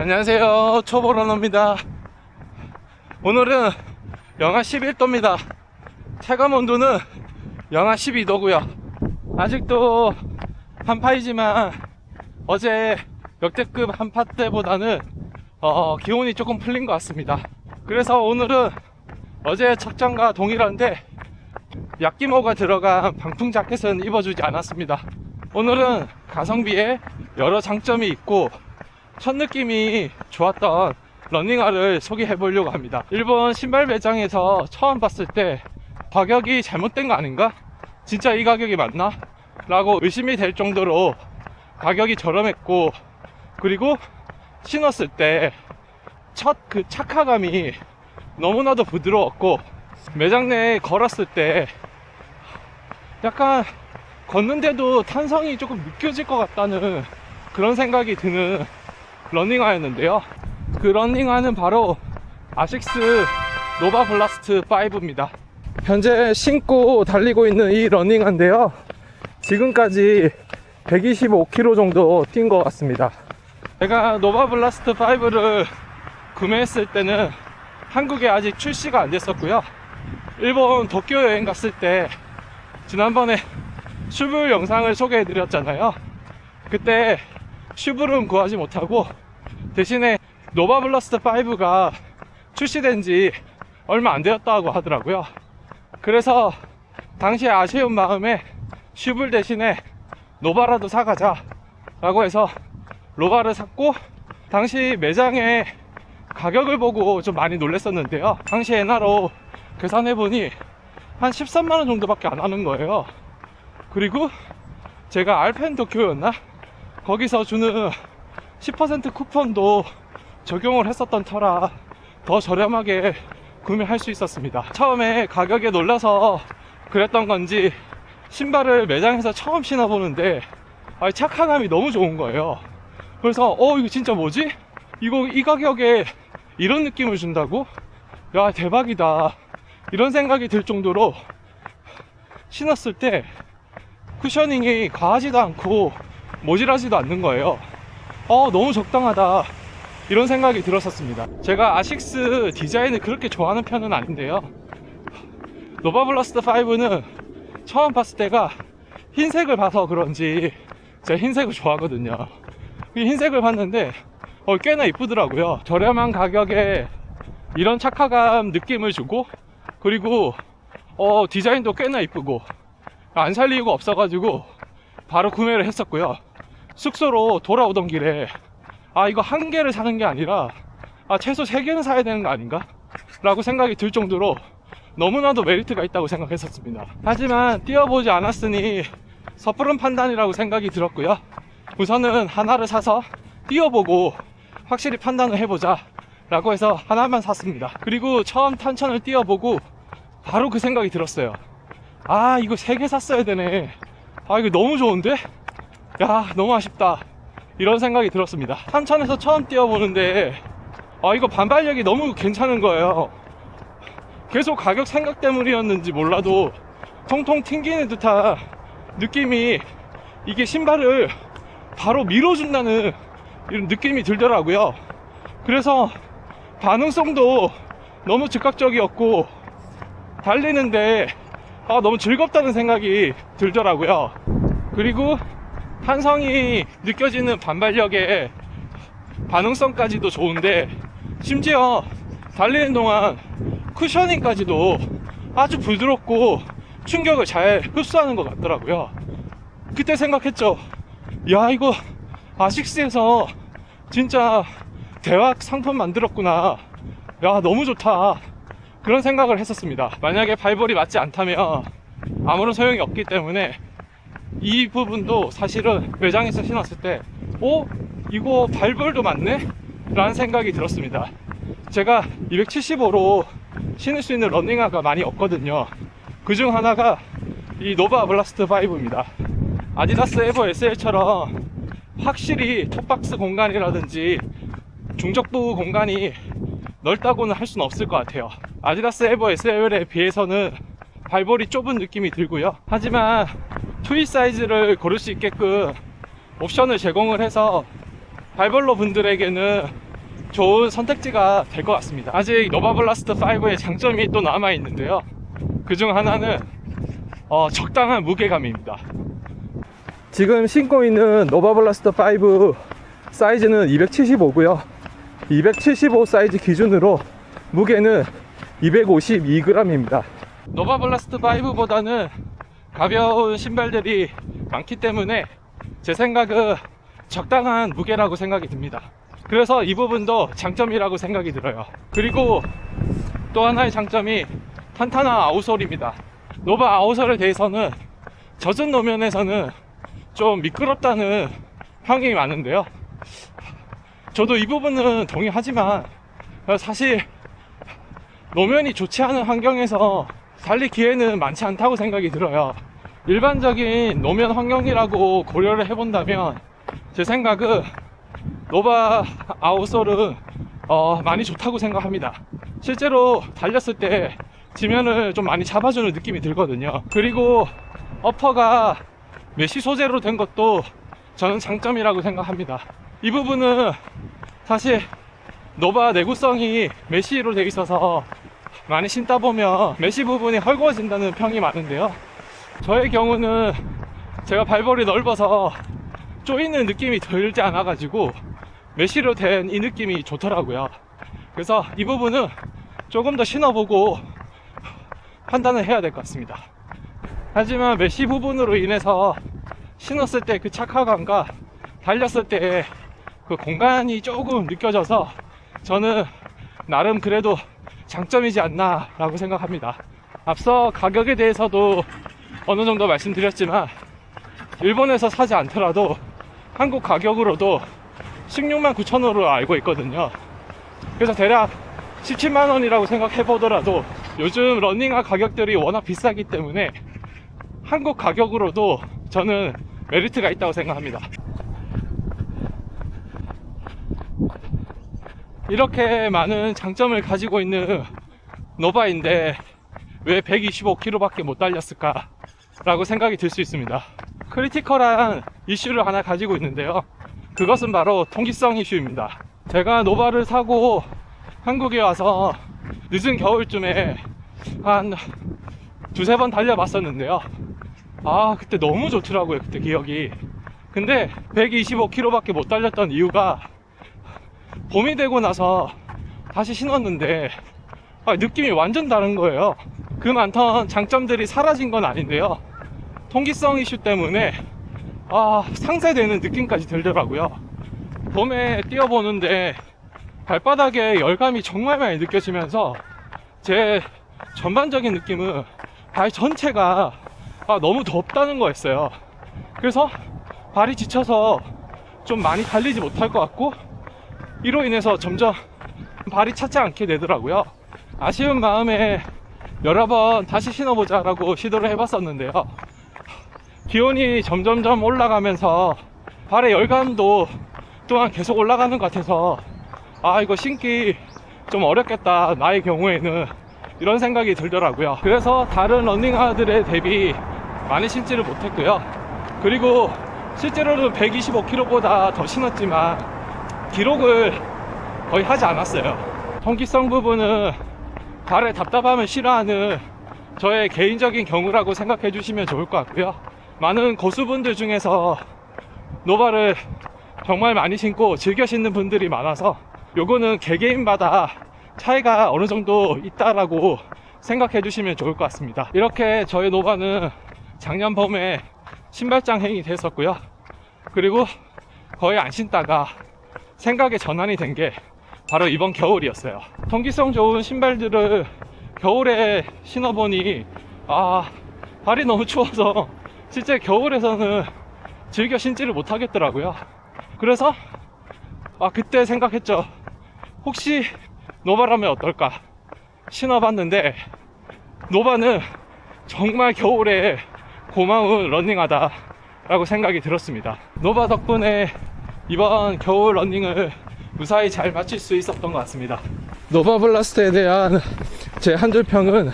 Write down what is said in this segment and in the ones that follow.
안녕하세요, 초보러너입니다. 오늘은 영하 11도입니다 체감 온도는 영하 12도고요 아직도 한파이지만 어제 역대급 한파 때보다는 기온이 조금 풀린 것 같습니다. 그래서 오늘은 어제 착장과 동일한데 야끼모가 들어간 방풍 자켓은 입어주지 않았습니다. 오늘은 가성비에 여러 장점이 있고 첫 느낌이 좋았던 러닝화를 소개해 보려고 합니다. 일본 신발 매장에서 처음 봤을 때 가격이 잘못된 거 아닌가? 진짜 이 가격이 맞나? 라고 의심이 될 정도로 가격이 저렴했고, 그리고 신었을 때 첫 그 착화감이 너무나도 부드러웠고, 매장 내에 걸었을 때 약간 걷는데도 탄성이 조금 느껴질 것 같다는 그런 생각이 드는 러닝화였는데요. 그 러닝화는 바로 아식스 노바 블라스트 5입니다. 현재 신고 달리고 있는 이 러닝화인데요, 지금까지 125km 정도 뛴 것 같습니다. 제가 노바 블라스트 5를 구매했을 때는 한국에 아직 출시가 안 됐었고요. 일본 도쿄 여행 갔을 때 지난번에 슈불 영상을 소개해 드렸잖아요. 그때 슈불은 구하지 못하고 대신에 노바 블라스트 5가 출시된 지 얼마 안 되었다고 하더라고요. 그래서 당시에 아쉬운 마음에 슈불 대신에 노바라도 사가자 라고 해서 노바를 샀고, 당시 매장에 가격을 보고 좀 많이 놀랐었는데요, 당시 엔화로 계산해보니 한 13만원 정도밖에 안 하는 거예요. 그리고 제가 알펜 도쿄였나? 거기서 주는 10% 쿠폰도 적용을 했었던 터라 더 저렴하게 구매할 수 있었습니다. 처음에 가격에 놀라서 그랬던 건지 신발을 매장에서 처음 신어보는데 착화감이 너무 좋은 거예요. 그래서 이거 진짜 뭐지? 이거 이 가격에 이런 느낌을 준다고? 야, 대박이다, 이런 생각이 들 정도로 신었을 때 쿠셔닝이 과하지도 않고 모질하지도 않는 거예요. 너무 적당하다, 이런 생각이 들었었습니다. 제가 아식스 디자인을 그렇게 좋아하는 편은 아닌데요, 노바 블라스트 5는 처음 봤을 때가 흰색을 봐서 그런지 제가 흰색을 좋아하거든요. 흰색을 봤는데 꽤나 이쁘더라고요. 저렴한 가격에 이런 착화감 느낌을 주고, 그리고 디자인도 꽤나 이쁘고 안 살 이유가 없어가지고 바로 구매를 했었고요. 숙소로 돌아오던 길에 이거 한 개를 사는 게 아니라 최소 3개는 사야 되는 거 아닌가? 라고 생각이 들 정도로 너무나도 메리트가 있다고 생각했었습니다. 하지만 뛰어보지 않았으니 섣부른 판단이라고 생각이 들었고요. 우선은 하나를 사서 뛰어보고 확실히 판단을 해보자 라고 해서 하나만 샀습니다. 그리고 처음 탄천을 뛰어보고 바로 그 생각이 들었어요. 이거 3개 샀어야 되네. 이거 너무 좋은데? 야, 너무 아쉽다, 이런 생각이 들었습니다. 탄천에서 처음 뛰어보는데 이거 반발력이 너무 괜찮은 거예요. 계속 가격 생각 때문이었는지 몰라도 통통 튕기는 듯한 느낌이, 이게 신발을 바로 밀어준다는 이런 느낌이 들더라고요. 그래서 반응성도 너무 즉각적이었고 달리는데 너무 즐겁다는 생각이 들더라고요. 그리고 탄성이 느껴지는 반발력에 반응성까지도 좋은데, 심지어 달리는 동안 쿠셔닝까지도 아주 부드럽고 충격을 잘 흡수하는 것 같더라고요. 그때 생각했죠. 야, 이거 아식스에서 진짜 대박 상품 만들었구나. 야, 너무 좋다, 그런 생각을 했었습니다. 만약에 발볼이 맞지 않다면 아무런 소용이 없기 때문에 이 부분도 사실은 매장에서 신었을 때 이거 발볼도 맞네? 라는 생각이 들었습니다. 제가 275로 신을 수 있는 러닝화가 많이 없거든요. 그중 하나가 이 노바 블라스트 5입니다. 아디다스 에버 SL처럼 확실히 톱박스 공간이라든지 중적부 공간이 넓다고는 할 수는 없을 것 같아요. 아디다스 에버 SL에 비해서는 발볼이 좁은 느낌이 들고요. 하지만 투이 사이즈를 고를 수 있게끔 옵션을 제공을 해서 발볼러 분들에게는 좋은 선택지가 될 것 같습니다. 아직 노바블라스트 5의 장점이 또 남아 있는데요. 그중 하나는 적당한 무게감입니다. 지금 신고 있는 노바블라스트 5 사이즈는 275고요 275 사이즈 기준으로 무게는 252g입니다 노바블라스트 5보다는 가벼운 신발들이 많기 때문에 제 생각은 적당한 무게라고 생각이 듭니다. 그래서 이 부분도 장점이라고 생각이 들어요. 그리고 또 하나의 장점이 탄탄한 아웃솔입니다. 노바 아웃솔에 대해서는 젖은 노면에서는 좀 미끄럽다는 평이 많은데요, 저도 이 부분은 동의하지만 사실 노면이 좋지 않은 환경에서 달릴 기회는 많지 않다고 생각이 들어요. 일반적인 노면 환경이라고 고려를 해본다면 제 생각은 노바 아웃솔은 많이 좋다고 생각합니다. 실제로 달렸을 때 지면을 좀 많이 잡아주는 느낌이 들거든요. 그리고 어퍼가 메쉬 소재로 된 것도 저는 장점이라고 생각합니다. 이 부분은 사실 노바 내구성이 메쉬로 되어 있어서 많이 신다 보면 메쉬 부분이 헐거워진다는 평이 많은데요, 저의 경우는 제가 발볼이 넓어서 쪼이는 느낌이 들지 않아 가지고 메쉬로 된 이 느낌이 좋더라고요. 그래서 이 부분은 조금 더 신어보고 판단을 해야 될 것 같습니다. 하지만 메쉬 부분으로 인해서 신었을 때 그 착화감과 달렸을 때 그 공간이 조금 느껴져서 저는 나름 그래도 장점이지 않나 라고 생각합니다. 앞서 가격에 대해서도 어느 정도 말씀드렸지만 일본에서 사지 않더라도 한국 가격으로도 16만 9천원으로 알고 있거든요. 그래서 대략 17만원이라고 생각해 보더라도 요즘 러닝화 가격들이 워낙 비싸기 때문에 한국 가격으로도 저는 메리트가 있다고 생각합니다. 이렇게 많은 장점을 가지고 있는 노바인데 왜 125km 밖에 못 달렸을까 라고 생각이 들 수 있습니다. 크리티컬한 이슈를 하나 가지고 있는데요, 그것은 바로 통기성 이슈입니다. 제가 노바를 사고 한국에 와서 늦은 겨울쯤에 한 두세 번 달려봤었는데요, 그때 너무 좋더라고요. 그때 기억이. 근데 125km 밖에 못 달렸던 이유가 봄이 되고 나서 다시 신었는데 느낌이 완전 다른 거예요. 그 많던 장점들이 사라진 건 아닌데요, 통기성 이슈 때문에 상쇄되는 느낌까지 들더라고요. 봄에 뛰어보는데 발바닥에 열감이 정말 많이 느껴지면서 제 전반적인 느낌은 발 전체가 너무 덥다는 거였어요. 그래서 발이 지쳐서 좀 많이 달리지 못할 것 같고, 이로 인해서 점점 발이 차지 않게 되더라고요. 아쉬운 마음에 여러 번 다시 신어보자 라고 시도를 해봤었는데요, 기온이 점점점 올라가면서 발의 열감도 또한 계속 올라가는 것 같아서 이거 신기 좀 어렵겠다, 나의 경우에는, 이런 생각이 들더라고요. 그래서 다른 러닝화들에 대비 많이 신지를 못했고요. 그리고 실제로는 125km보다 더 신었지만 기록을 거의 하지 않았어요. 통기성 부분은 발의 답답함을 싫어하는 저의 개인적인 경우라고 생각해 주시면 좋을 것 같고요. 많은 고수분들 중에서 노바를 정말 많이 신고 즐겨 신는 분들이 많아서 요거는 개개인마다 차이가 어느 정도 있다라고 생각해 주시면 좋을 것 같습니다. 이렇게 저의 노바는 작년 봄에 신발장 행이 됐었고요. 그리고 거의 안 신다가 생각의 전환이 된 게 바로 이번 겨울이었어요. 통기성 좋은 신발들을 겨울에 신어보니 발이 너무 추워서 실제 겨울에서는 즐겨 신지를 못하겠더라고요. 그래서 그때 생각했죠. 혹시 노바라면 어떨까 신어봤는데, 노바는 정말 겨울에 고마운 러닝하다 라고 생각이 들었습니다. 노바 덕분에 이번 겨울 러닝을 무사히 잘 마칠 수 있었던 것 같습니다. 노바 블라스트에 대한 제 한 줄 평은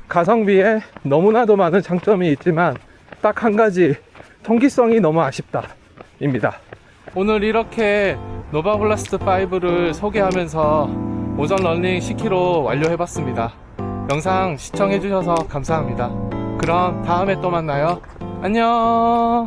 가성비에 너무나도 많은 장점이 있지만 딱 한 가지, 통기성이 너무 아쉽다 입니다. 오늘 이렇게 노바블라스트 5를 소개하면서 오전 러닝 10km 완료해봤습니다. 영상 시청해주셔서 감사합니다. 그럼 다음에 또 만나요. 안녕.